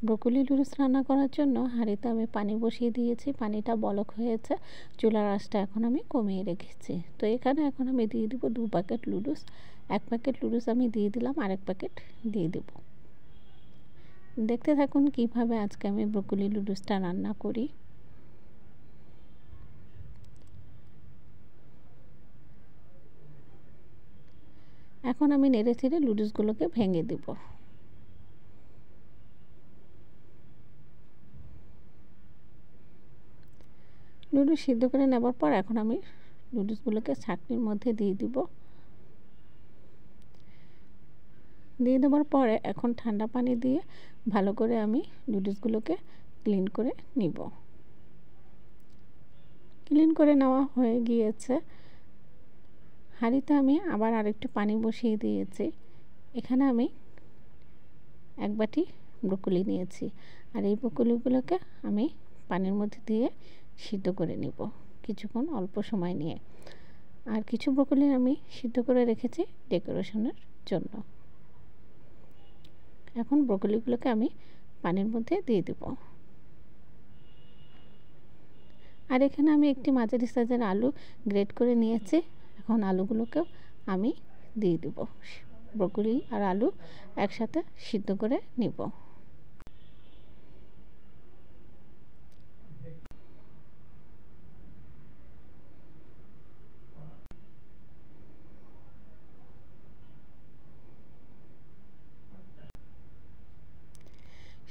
Broccoli লুডুস রান্না করার জন্য হাঁড়িতে আমি পানি বসিয়ে দিয়েছি। পানিটা বলক হয়েছে, চুলার আঁচটা এখন আমি কমিয়ে রেখেছি। তো এখানে এখন আমি দিয়ে দিব 2 প্যাকেট লুডুস। 1 প্যাকেট লুডুস আমি দিয়ে দিলাম, আরেক প্যাকেট দিয়ে দেব। দেখতে থাকুন কিভাবে আজকে আমি ব্রোকলি লুডুসটা রান্না করি। এখন আমি নেড়ে চেড়ে লুডুসগুলোকে ভেঙে দেব। লুডুস সিদ্ধ করে নেবার পর এখন আমি লুডুসগুলোকে ছাঁকনির মধ্যে দিয়ে দিব। দিয়ে দেওয়ার পরে এখন ঠান্ডা পানি দিয়ে ভালো করে আমি লুডুসগুলোকে ক্লিন করে নিব। ক্লিন করে নেওয়া হয়ে গিয়েছে। হাঁড়িতে আমি আবার আরেকটু পানি বসিয়ে দিয়েছি। এখানে আমি 1 বাটি ব্রোকলি নিয়েছি, আর এই ব্রোকলিগুলোকে আমি পানির মধ্যে দিয়ে সিদ্ধ করে নিব কিছুক্ষণ, অল্প সময় নিয়ে। আর কিছু ব্রোকলি আমি সিদ্ধ করে রেখেছি ডেকোরেশনের জন্য। এখন ব্রোকলিগুলোকে আমি পানির মধ্যে দিয়ে দেব। আর এখানে আমি একটি মাঝারি সাইজের আলু গ্রেট করে নিয়েছি। এখন আলুগুলোকেও আমি দিয়ে দেব। ব্রোকলি আর আলু একসাথে সিদ্ধ করে নিব।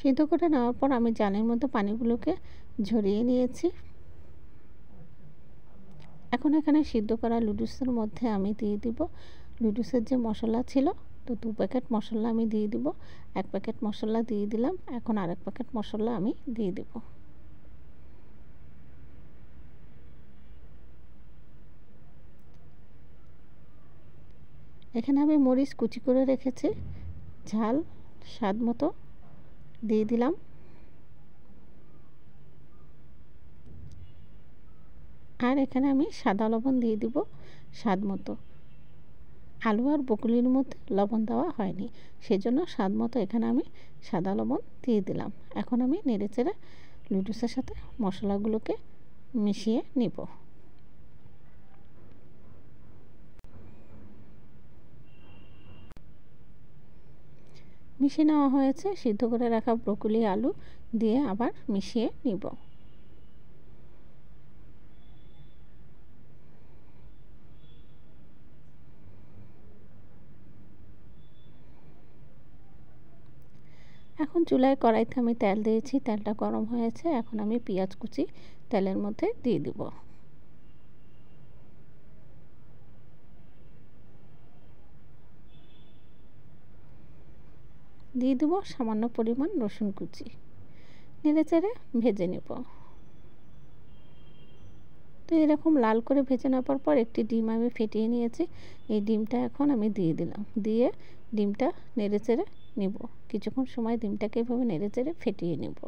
সিদ্ধ করে নেওয়ার পর আমি জালের মধ্যে পানিগুলোকে ঝরিয়ে নিয়েছি। এখন এখানে সিদ্ধ করা লুডুসের মধ্যে আমি দিয়ে দিব লুডুসের যে মশলা ছিল। তো 2 প্যাকেট মশলা আমি দিয়ে দিব। 1 প্যাকেট মশলা দিয়ে দিলাম, এখন আরেক প্যাকেট মশলা আমি দিয়ে দেব। এখানে আমি মরিচ কুচি করে রেখেছি, ঝাল স্বাদ মতো দিয়ে দিলাম। আর এখানে আমি সাদা লবণ দিয়ে দিব স্বাদ মতো। আলু আর ব্রোকলির মধ্যে লবণ দেওয়া হয়নি, সেজন্য স্বাদ মতো এখানে আমি সাদা লবণ দিয়ে দিলাম। এখন আমি নেড়েচেড়ে লুডুসের সাথে মশলাগুলোকে মিশিয়ে নিব। মিশিয়ে নেওয়া হয়েছে। সিদ্ধ করে রাখা ব্রোকলি আলু দিয়ে আবার মিশিয়ে নিব। এখন চুলায় কড়াইতে আমি তেল দিয়েছি, তেলটা গরম হয়েছে। এখন আমি পেঁয়াজ কুচি তেলের মধ্যে দিয়ে দিব। দিয়ে দেবো সামান্য পরিমাণ রসুন কুচি, নেড়েচেড়ে ভেজে নেব। তো এরকম লাল করে ভেজে নেওয়ার পর একটি ডিম আমি ফেটিয়ে নিয়েছি। এই ডিমটা এখন আমি দিয়ে দিলাম। দিয়ে ডিমটা নেড়েচেড়ে নেব। কিছুক্ষণ সময় ডিমটাকে এভাবে নেড়েচেড়ে ফেটিয়ে নেব।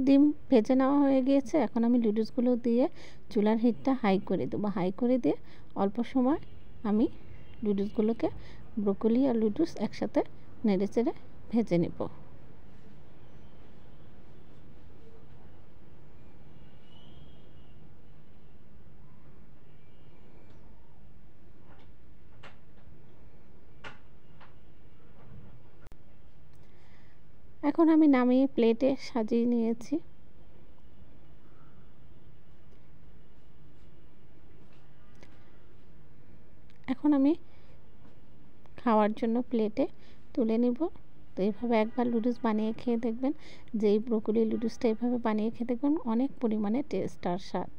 ডিম ভেজে নেওয়া হয়ে গিয়েছে। এখন আমি লুডুসগুলো দিয়ে চুলার হিটটা হাই করে দেবো। হাই করে দিয়ে অল্প সময় আমি লুডুসগুলোকে ব্রোকলি আর লুডুস একসাথে নেড়েচেড়ে ভেজে নেব। এখন আমি নামিয়ে প্লেটে সাজিয়ে নিয়েছি। এখন আমি খাওয়ার জন্য প্লেটে তুলে নিব। তো এইভাবে একবার লুডুস বানিয়ে খেয়ে দেখবেন, যে এই ব্রোকলি লুডুসটা এভাবে বানিয়ে খেয়ে দেখবেন, অনেক পরিমাণে টেস্ট আর স্বাদ।